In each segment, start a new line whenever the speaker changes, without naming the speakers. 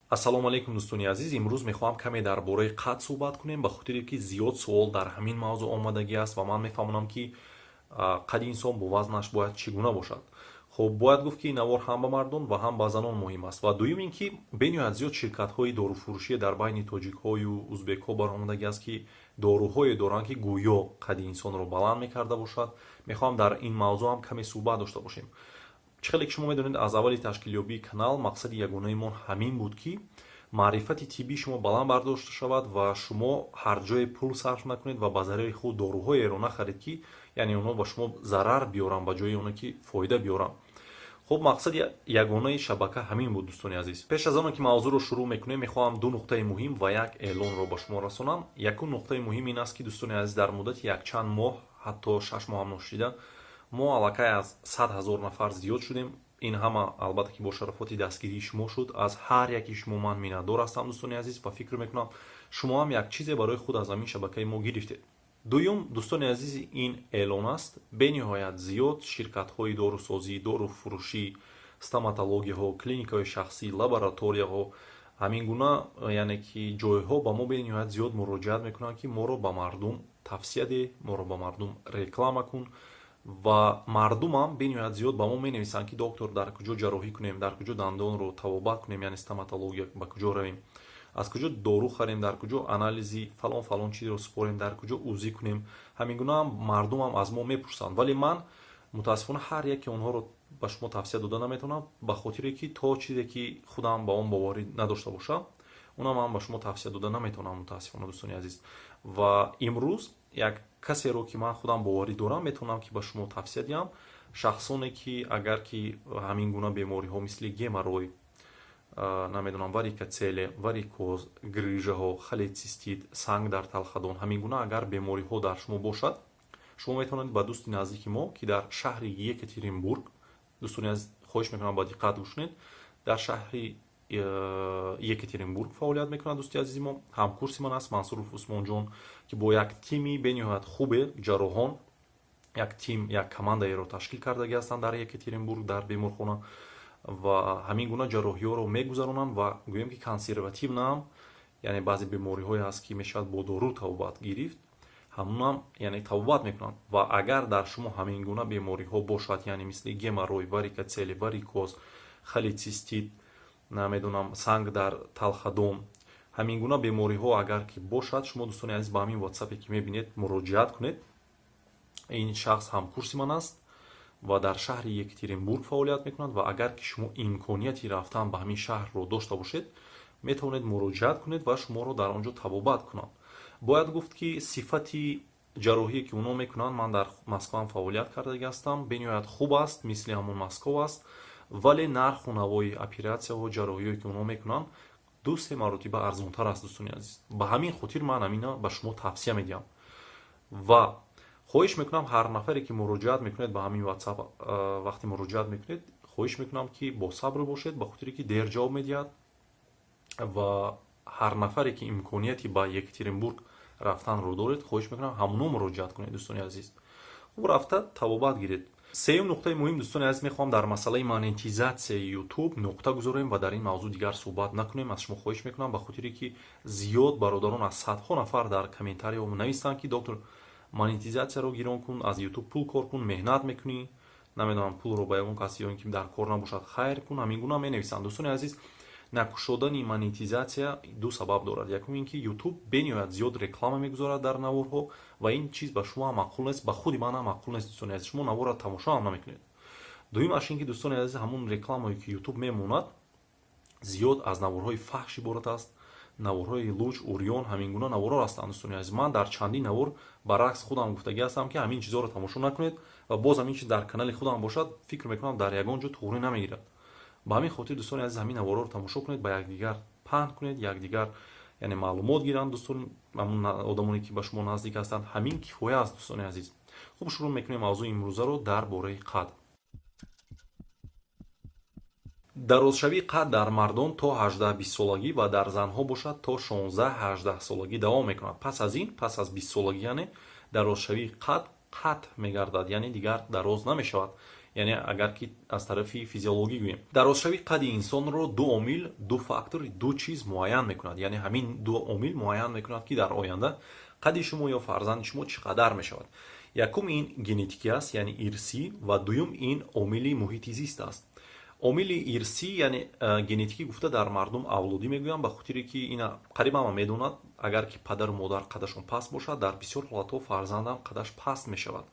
ассалому алайкум дӯстони азиз, имрӯз мехоҳам каме дар бораи қад суҳбат кунем, ба хотире ки зиёд суол дар ҳамин мавзӯъ омадагӣ аст ва ман мефаҳмонам ки қади инсон бо вазнаш бояд чӣ гуна бошад. хуб, бояд гуфт ки ин навор ҳам ба мардон ва ҳам ба занон муҳим аст. Ва дуюм ин ки бениҳоят зиёд ширкатҳои дорӯфурӯшие дар байни тоҷикҳою узбекҳо баромадагӣ аст ки доруҳое доранд ки гӯё қади инсонро баланд мекарда бошад. Мехоҳам дар ин мавзӯъ ҳам каме суҳбат дошта бошем. чӣ хеле ки шумо медонед, аз аввали ташкилёбии канал мақсади ягонаимон ҳамин буд ки маърифати тиббии шумо баланд бардошта шавад ва шумо ҳар ҷое пул сарф накунед ва ба зарари худ доруҳоеро нахаред ки яъне онҳо ба шумо зарар биёранд ба ҷои оно ки фоида биёранд. хуб, мақсади ягонаи шабака ҳамин буд дӯстони азиз. пеш аз оно ки мавзӯъро шурӯъ мекунем, мехоҳам ду нуқтаи муҳим ва як эълонро ба шумо расонам. Якум нуқтаи муҳим ин аст ки дӯстони азиз, дар муддати якчанд моҳ, ҳатто 6 моҳ ҳам ношида, мо аллакай аз 100 000 нафар зиёд шудем. ин ҳама албатта ки бо шарофати дастгирии шумо шуд. аз ҳар яки шумо ман миннатдор ҳастам дӯстони азиз ва фикр мекунам шумо ҳам як чизе барои худ аз ҳамин шабакаи мо гирифтед. дуюм дӯстони азиз, ин эълон аст. бениҳоят зиёд ширкатҳои дорусозӣ, дорӯфурӯшӣ, стоматологияҳо, клиникаҳои шахсӣ, лабораторияҳо, ҳамин гуна яъне ки ҷойҳо ба мо бениҳоят зиёд муроҷиат мекунанд ки моро ба мардум тавсия деҳ, моро ба мардум реклама кун. ва мардумам бениҳоят зиёд ба мо менависанд ки доктор, дар куҷо ҷарроҳӣ кунем, дар куҷо дандонро табобат кунем, яъне стоматология, ба куҷо равем, аз куҷо дору харем, дар куҷо анализи фалон чизро супорем, дар куҷо ӯзӣ кунем. ҳамин гуна ҳам мардумам аз мо мепурсанд, вале ман мутаассифона ҳар яке онҳоро ба шумо тавсия дода наметавонам, ба хотире ки то чизе ки худам ба он боварӣ надошта бошам, онам ман ба шумо тавсия дода наметавонам, мутаассифона дӯстони азиз. ва имрӯз як касеро ки ман худам боварӣ дорам метавонам ки ба шумо тавсия диҳам. шахсоне ки агар ки ҳамин гуна бемориҳо мисли геморрой, намедонам, варикоцеле, варикоз, грыжаҳо, холецистит, санг дар талхадон, ҳамин гуна агар бемориҳо дар шумо бошад, шумо метавонед ба дӯсти наздики мо ки дар шаҳри Екатеринбург, дӯстони азиз хоҳиш мекунам ба диққат гӯш кунед, дар шаҳри Екатеринбург фаъолият мекунад дӯсти азизи мо. ҳамкурси ман аст Мансуруф Усмонҷон, ки бо як тими бениҳоят хубе ҷарроҳон, як тим, як командаеро ташкил кардагӣ ҳастанд дар Екатеринбург, дар беморхона, ва ҳамин гуна ҷарроҳиҳоро мегузаронанд ва гӯем ки консервативнаам, яъне баъзе бемориҳое ҳаст ки мешавад бо дору табобат гирифт, ҳамунам яъне табобат мекунанд. ва агар дар шумо ҳамин гуна бемориҳо бошад, яъне мисли геморрой, варикоцеле, варикоз, холецистит, намедонам, санг дар талхадон, ҳамин гуна бемориҳо агар ки бошад, шумо дӯстони азиз ба ҳамин ватсапе ки мебинед муроҷиат кунед. ин шахс ҳамкурси ман аст ва дар шаҳри Екатеринбург фаъолият мекунад ва агар ки шумо имконияти рафтан ба ҳамин шаҳрро дошта бошед, метавонед муроҷиат кунед ва шуморо дар он ҷо табобат кунанд. бояд гуфт ки сифати ҷарроҳие ки онҳо мекунанд, ман дар Москвам фаъолият кардагӣ ҳастам, бениҳоят хуб аст, мисли ҳамон Москов аст, вале нарху навои оператсияҳо, ҷарроҳие ки онҳо мекунанд 2-3 маротиба арзонтар аст дӯстони азиз. ба ҳамин хотир ман амина ба шумо тавсия медиҳам ва хоҳиш мекунам ҳар нафаре ки муроҷиат мекунед ба ҳамин ватсап, вақти муроҷиат мекунед, хоҳиш мекунам ки босабр бошед, ба хотире ки дер ҷавоб медиҳад ва ҳар нафаре ки имконияти ба Екатеринбург рафтанро доред, хоҳиш мекунам ҳамуно муроҷиат кунед дӯстони азиз. хуб, рафта табобат гиред. сеюм нуқтаи муҳим дӯстони азиз, мехоҳам дар масъалаи монетизатсияи YouTube нуқта гузорем ва дар ин мавзӯъ дигар суҳбат накунем. аз шумо хоҳиш мекунам, ба хотире ки зиёд бародарон аз садҳо нафар дар комментариҳо навистанд ки доктор, монетизатсияро гирон кун, аз YouTube пул кор кун, меҳнат мекунӣ, намедонам пулро ба ягон каси ё ин ки дар кор набошад хайр кун, ҳамин гуна менависанд. дӯстони азиз, накушодани монетизатсия ду сабаб дорад. якум ин ки YouTube бениҳоят зиёд реклама мегузорад дар наворҳо ва ин чиз ба шумо ҳам маъқул нест, ба худи ман ҳам маъқул нест дӯстони азиз. шумо наворро тамошо ҳам намекунед. дуюмаш ин ки дӯстони азиз, ҳамун рекламае ки YouTube мемонад зиёд аз наворҳои фаҳш иборат аст, наворҳои луч, урён, ҳамин гуна наворҳо ҳастанд дӯстони азиз. ман дар чандин навор баръакс худам гуфтагӣ ҳастам ки ҳамин чизҳоро тамошо накунед ва боз ҳамин чиз дар канали худам бошад, фикр мекунам дар ягон ҷо туғрӣ намегирад. ба ҳамин хотир дӯстони азиз, ҳамин наворҳоро тамошо кунед, ба якдигар паҳн кунед, якдигар яъне маълумот гиранд дӯстони ҳамун одамоне ки ба шумо наздик ҳастанд. ҳамин кифоя аст дӯстони азиз. хуб, шурӯъ мекунем мавзӯи имрӯзаро дар бораи қад. дарозшавии қад дар мардон то 18-20 солагӣ ва дар занҳо бошад то 16-18 солагӣ давом мекунад. пас аз ин, пас аз 20 солагӣ, яъне дарозшавии қад қатъ мегардад, яъне дигар дароз намешавад. яъне агар ки аз тарафи физиологӣ гӯем. Дарозшавии қадди инсонро ду омил, ду фактор, ду чиз муайян мекунад. Яъне ҳамин ду омил муайян мекунад ки дар оянда қадди шумо ё фарзанди шумо чӣ қадар мешавад. Якум ин генетикӣ аст, яъне ирсӣ, ва дуюм ин омили муҳити зист аст. омили ирсӣ яъне генетикӣ гуфта дар мардум авлодӣ мегӯям, ба хотире ки ина қариб ҳама медонад, агар ки падару модар қадашон паст бошад, дар бисёр ҳолатҳо фарзандам қадаш паст мешавад.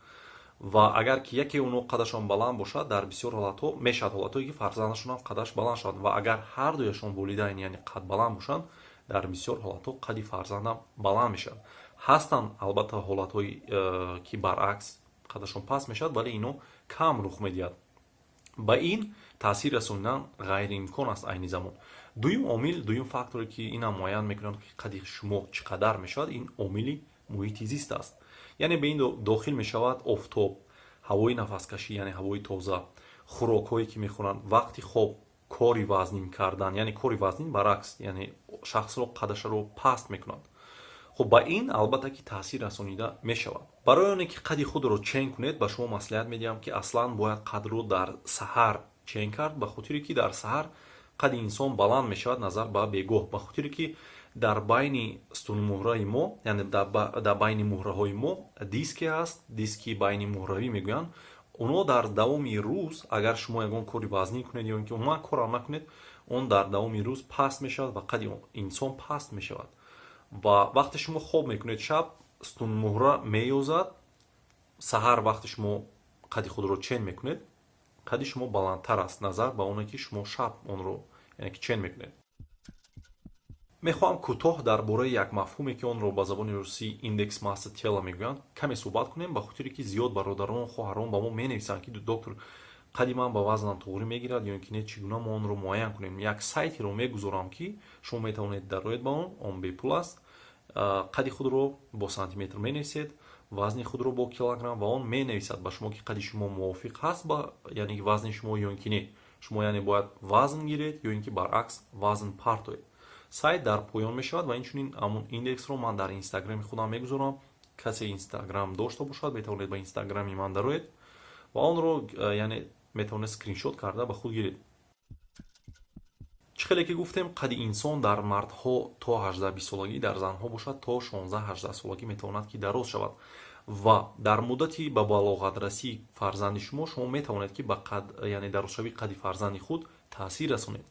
ва агар ки яке онҳо қадашон баланд бошад, дар бисёр ҳолатҳо мешавад ҳолатҳое ки фарзандашонам қадаш баланд шавад. Ва агар ҳардуяшон волидайн яъне қад баланд бошанд, дар бисёр ҳолатҳо қадди фарзандам баланд мешавад. ҳастанд албатта ҳолатҳои ки баръакс қадашон паст мешавад, вале ино кам рух медиҳад. ба ин таъсир расонидан ғайриимкон аст айни замон. Дуюм омил, дуюм факторе ки ина муайян мекунад ки қадди шумо чӣ қадар мешавад, ин омили муҳити зист аст. яъне ба ин дохил мешавад офтоб, ҳавои нафаскашӣ, яъне ҳавои тоза, хӯрокҳое ки мехӯранд, вақти хоб, кори вазнин кардан, яъне кори вазнин баръакс, яъне шахсро қадашаро паст мекунад. хуб ба ин албатта ки таъсир расонида мешавад. барои оне ки қадди худро чен кунед, ба шумо маслиҳат медиҳам ки аслан бояд қадро дар саҳар чен кард, ба хотире ки дар саҳар қадди инсон баланд мешавад назар ба бегоҳ, ба хотире ки дар байни стунумуҳраи мо, яъне дар байни муҳраҳои мо диске ҳаст, диски байни муҳравӣ мегӯянд. онҳо дар давоми рӯз, агар шумо ягон кори вазнин кунед ё ин ки умуман корам накунед, он дар давоми рӯз паст мешавад ва қадди инсон паст мешавад. ва вақте шумо хоб мекунед шаб, стунумуҳра меёзад, саҳар вақте шумо қадди худро чен мекунед, қадди шумо баландтар аст назар ба оне ки шумо шаб онро яъне ки чен мекунед. мехоҳам кӯтоҳ дар бораи як мафҳуме ки онро ба забони русӣ индекс масса тела мегӯянд каме суҳбат кунем, ба хотире ки зиёд бародарону хоҳарон ба мо менависанд ки доктор қадди ман ба вазнам тоғирӣ мегирад ё ин ки не, чӣ гуна мо онро муайян кунем. Як сайтеро мегузорам ки шумо метавонед дароед ба он бепул аст. қадди худро бо сантиметр менависед, вазни худро бо килограмм, ва он менависад ба шумо ки қадди шумо мувофиқ ҳаст ба яъне вазни шумо ё ин ки не. шумо яъне бояд вазн гиред ё ин ки баръакс вазн партоед. сайт дар поён мешавад ва инчунин ҳамун индексро ман дар инстаграми худам мегузорам. касе инстаграм дошта бошад, метавонед ба инстаграми ман дароед ва онро яъне метавонед скриншот карда ба худ гиред. чӣ хеле ки гуфтем, қадди инсон дар мардҳо то 18-20 солагӣ, дар занҳо бошад то 16-18 солагӣ метавонад ки дароз шавад. ва дар муддати ба балоғатрасии фарзанди шумо метавонед ки ба яъне дарозшавии қадди фарзанди худ таъсир расонед.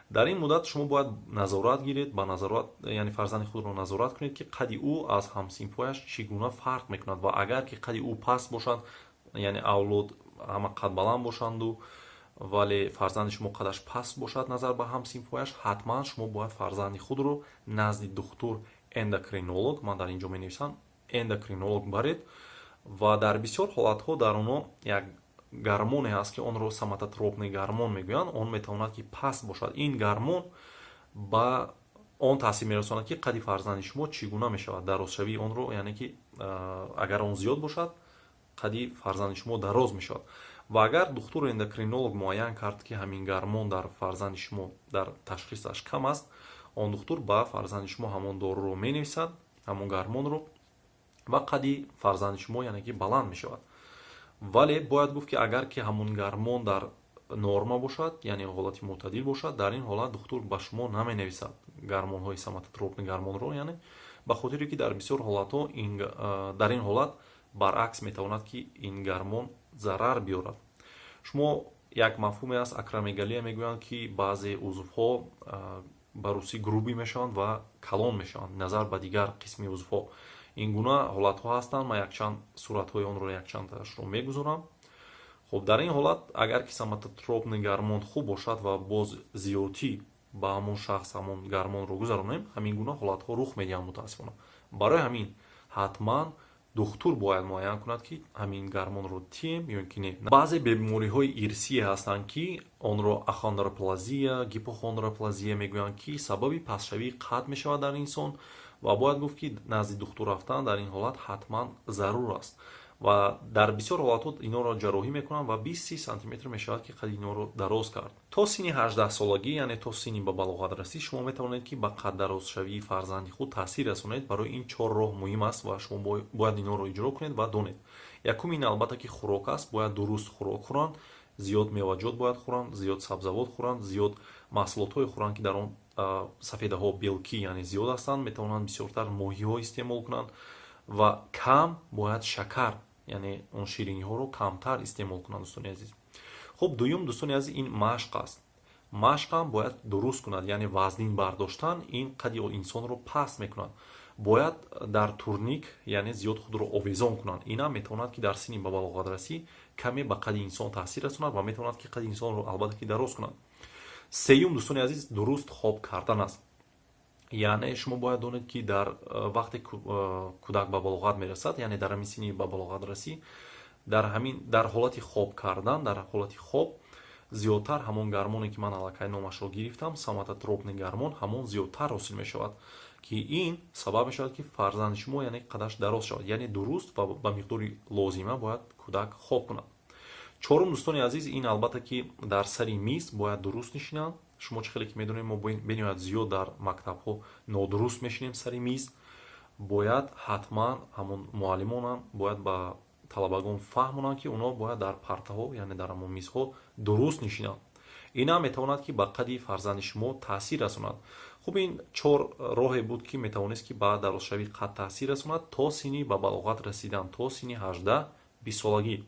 дар ин муддат шумо бояд назорат гиред, ба назорат яъне фарзанди худро назорат кунед ки қадди ӯ аз ҳамсинфояш чӣ гуна фарқ мекунад. ва агар ки қадди ӯ паст бошад, яъне авлод ҳама қад баланд бошанду вале фарзанди шумо қадаш паст бошад назар ба ҳамсинфояш, ҳатман шумо бояд фарзанди худро назди духтур эндокринолог, ман дар инҷо менависам, эндокринолог баред. ва дар бисёр ҳолатҳо дар онҳо як гормоне ҳаст ки онро саматотропный гормон мегӯянд. он метавонад ки паст бошад. ин гормон ба он таъсир мерасонад ки қадди фарзанди шумо чӣ гуна мешавад, дарозшавии онро, яъне ки агар он зиёд бошад, қадди фарзанди шумо дароз мешавад. ва агар духтур эндокринолог муайян кард ки ҳамин гормон дар фарзанди шумо дар ташхисаш кам аст, он духтур ба фарзанди шумо ҳамон доруро менависад, ҳамон гормонро, ва қадди фарзанди шумо яъне ки баланд мешавад. вале бояд гуфт ки агар ки ҳамон гормон дар норма бошад, яъне ҳолати мӯътадил бошад, дар ин ҳолат духтур ба шумо наменависад гормонҳои саматотропный гормонро, яъне ба хотире ки дар бисёр ҳолатҳо дар ин ҳолат баръакс метавонад ки ин гормон зарар биёрад. шумо як мафҳуме аст, акромегалия мегӯянд ки баъзе узвҳо ба русӣ грубӣ мешаванд ва калон мешаванд назар ба дигар қисми узвҳо. ин гуна ҳолатҳо ҳастанд. ман якчанд суратҳои онро якчандашро мегузорам. хуб дар ин ҳолат агар ки саматотропный гормон хуб бошад ва боз зиёдтӣ ба ҳамон шахс ҳамон гормонро гузаронем, ҳамин гуна ҳолатҳо рух медиҳанд мутаассифона. барои ҳамин ҳатман духтур бояд муайян кунад ки ҳамин гормонро тием ё ки не. баъзе бемориҳои ирсие ҳастанд ки онро ахондроплазия, гипохондроплазия мегӯянд ки сабаби пастшавии қад мешавад дар инсон. ва бояд гуфт ки назди духтур рафтан дар ин ҳолат ҳатман зарур аст. ва дар бисёр ҳолатҳо инҳоро ҷарроҳӣ мекунанд ва 20-30 сантиметр мешавад ки қадди инҳоро дароз кард. то синни 18 солагӣ, яъне то синни ба балоғатрасӣ, шумо метавонед ки ба қаддарозшавии фарзанди худ таъсир расонед. барои ин 4 роҳ муҳим аст ва шумо бояд инҳоро иҷро кунед ва донед. якум ин албатта ки хӯрок аст. бояд дуруст хӯрок хӯранд, зиёд меваҷот бояд хӯранд, зиёд сабзавот хӯранд, зиёд маҳсулотҳое хӯранд ки дар он сафедаҳо белкӣ яъне зиёд ҳастанд, метавонанд бисёртар моҳиҳо истеъмол кунанд ва кам бояд шакар яъне он шириниҳоро камтар истеъмол кунанд. Дӯстони азиз, хуб дуюм дӯстони азиз ин машқ аст. Машқам бояд дуруст кунад, яъне вазнин бардоштан ин қадди инсонро паст мекунад. Бояд дар турник яъне зиёд худро овезон кунанд. Инам метавонад ки дар синни ба балоғатрасӣ каме ба қадди инсон таъсир расонад ва метавонад ки қадди инсонро албатта ки дароз кунад. сеюм дӯстони азиз дуруст хоб кардан аст. яъне шумо бояд донед ки дар вақте кӯдак ба балоғат мерасад, яъне дар ҳамин синни ба балоғатрасӣ, дар ҳолати хоб кардан, дар ҳолати хоб зиёдтар ҳамон гармоне ки ман аллакай номашро гирифтам, соматотропный гармон, ҳамон зиёдтар ҳосил мешавад, ки ин сабаб мешавад ки фарзанди шумо яъне қадаш дароз шавад. яъне дуруст ва ба миқдори лозима бояд кӯдак хоб кунад. чорум дӯстони азиз, ин албатта ки дар сари миз бояд дуруст нишинанд. шумо чӣ хеле ки медонед, мо бениҳоят зиёд дар мактабҳо нодуруст мешинем сари миз. бояд ҳатман ҳамон муаллимонам бояд ба талабагон фаҳмонанд ки онҳо бояд дар партаҳо яъне дар ҳамон мизҳо дуруст нишинанд. инам метавонад ки ба қадди фарзанди шумо таъсир расонад. хуб ин 4 роҳе буд ки метавонист ки ба дарозшавии қад таъсир расонад то синни ба балоғат расидан, то синни 18-20 солагӣ.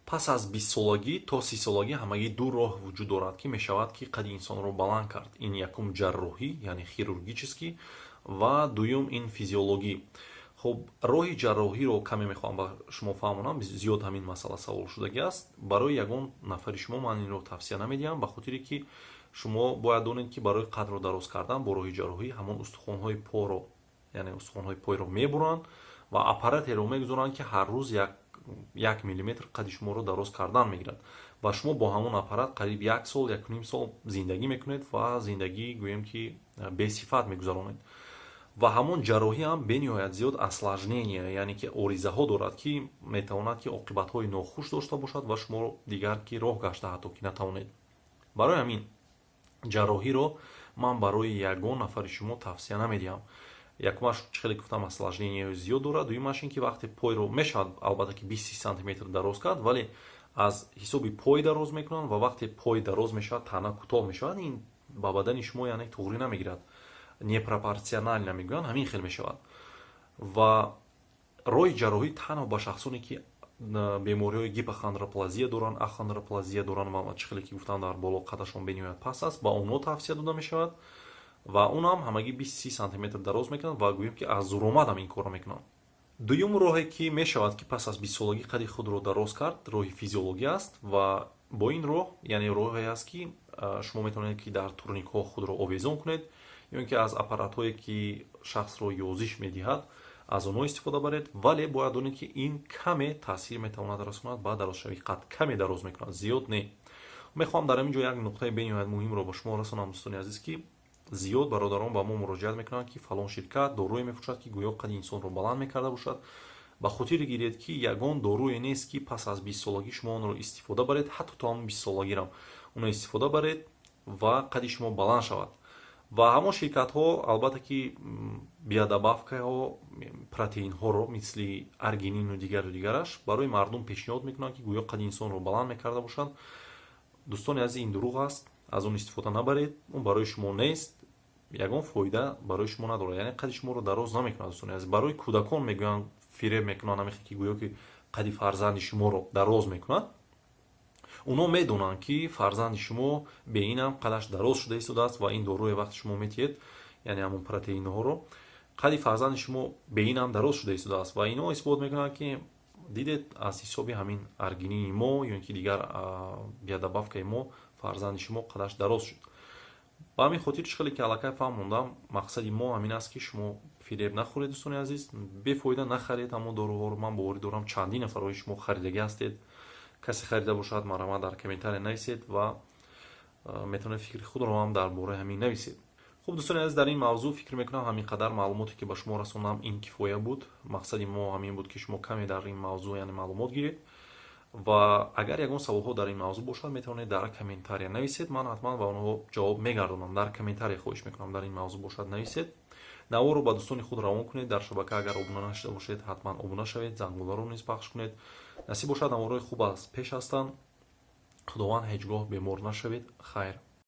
пас аз 20 солагӣ то 30 солагӣ ҳамагӣ ду роҳ вуҷуд дорад ки мешавад ки қадди инсонро баланд кард. ин якум ҷарроҳӣ яъне хирургически ва дуюм ин физиологӣ. хуб роҳи ҷарроҳиро каме мехоҳам ба шумо фаҳмонам, зиёд ҳамин масъала савол шудагӣ аст. барои ягон нафари шумо ман инро тавсия намедиҳам, ба хотире ки шумо бояд донед ки барои қадро дароз кардан бо роҳи ҷарроҳӣ ҳамон устухонҳои поро яъне устухонҳои пойро мебуранд ва аппаратеро мегузоранд ки ҳар рӯз 1 миллиметр қадди шуморо дароз кардан мегирад ва шумо бо ҳамон аппарат қариб 1 сол 1.5 сол зиндагӣ мекунед ва зиндагӣ гӯем ки бесифат мегузаронед. ва ҳамон ҷарроҳӣ ҳам бениҳоят зиёд осложнение яъне ки оризаҳо дорад ки метавонад ки оқибатҳои нохуш дошта бошад ва шумо дигар ки роҳ гашта ҳатто ки натавонед. барои ҳамин ҷарроҳиро ман барои ягон нафари шумо тавсия намедиҳам. якумаш чӣ хеле гуфтам осложненияи зиёд дорад. дуюмаш ин ки вақте пойро мешавад албатта ки 20 сантиметр дароз кард, вале аз ҳисоби пой дароз мекунанд ва вақте пой дароз мешавад тана кӯтоҳ мешавад, ин ба бадани шумо яъне туғри намегирад, непропорсионал намегӯянд, ҳамин хел мешавад. ва роҳи ҷарроҳӣ танҳо ба шахсоне ки бемориҳои гипохондроплазия доранд, ахондроплазия доранд ва чӣ хеле ки гуфтам дар боло қадашон бениҳоят паст аст, ба онҳо тавсия дода мешавад ва онам ҳамагӣ 20-30 сантиметр дароз мекунанд ва гӯем ки аз зуромадам ин корро мекунанд. дуюм роҳе ки мешавад ки пас аз 20 солагӣ қадди худро дароз кард, роҳи физиологӣ аст ва бо ин роҳ яъне роҳе аст ки шумо метавонед ки дар турникҳо худро овезон кунед ё ин ки аз аппаратҳое ки шахсро ёзиш медиҳад аз онҳо истифода баред, вале бояд донед ки ин каме таъсир метавонад расонад ба дарозшавии қад, каме дароз мекунад, зиёд не. мехоҳам дар ҳамин ҷо як нуқтаи бениҳоят муҳимро ба шумо расонам дӯстони азиз, ки зиёд бародарон ба мо муроҷиат мекунанд ки фалон ширкат дорӯе мефурӯшад ки гӯё қадди инсонро баланд мекарда бошад. ба хотире гиред ки ягон дорӯе нест ки пас аз 20 солагӣ шумо онро истифода баред, ҳатто то ҳамон 20 солагирам онро истифода баред ва қадди шумо баланд шавад. ва ҳамон ширкатҳо албатта ки биодобавкаҳо, протеинҳоро мисли аргинину дигараш барои мардум пешниҳод мекунанд ки гӯё қадди инсонро баланд мекарда бошад. дӯстони азиз, ин дурӯғ аст, аз он истифода набаред, он барои шумо нест, ягон фоида барои шумо надорад, яъне қадди шуморо дароз намекунад. дӯстони азиз, барои кӯдакон мегӯянд, фиреб мекунанд, намехе ки гӯё ки қадди фарзанди шуморо дароз мекунад. онҳо медонанд ки фарзанди шумо бе инам қадаш дароз шуда истодааст ва ин дорӯе вақти шумо метиҳед, яъне ҳамон протеинҳоро, қадди фарзанди шумо бе инам дароз шуда истодааст ва инҳо исбот мекунанд ки дидед аз ҳисоби ҳамин аргинини мо ё ин ки дигар биодобавкаи мо фарзанди шумо қадаш дароз шуд. ба ҳамин хотир чӣ хеле ки аллакай фаҳмондам, мақсади мо ҳамин аст ки шумо фиреб нахӯред дӯстони азиз, бефоида нахаред ҳамон дорӯҳоро. ман боварӣ дорам чандин нафарои шумо харидагӣ ҳастед, касе харида бошад марҳамат дар комментария нависед ва метавонед фикри худро ҳам дар бораи ҳамин нависед. хуб дӯстони азиз, дар ин мавзӯъ фикр мекунам ҳамин қадар маълумоте ки ба шумо расондам ин кифоя буд. мақсади мо ҳамин буд ки шумо каме дар ин мавзӯъ яъне маълумот гиред ва агар ягон саволҳо дар ин мавзӯъ бошад метавонед дар комментария нависед, ман ҳатман ба онҳо ҷавоб мегардонам. дар комментария хоҳиш мекунам дар ин мавзӯъ бошад нависед. наворо ба дӯстони худ равон кунед. дар шабака агар обуна нашуда бошед ҳатман обуна шавед, зангуларо низ пахш кунед насиб бошад аморҳои хуб аз пеш ҳастанд. худованд ҳеҷ гоҳ бемор нашавед. хайр.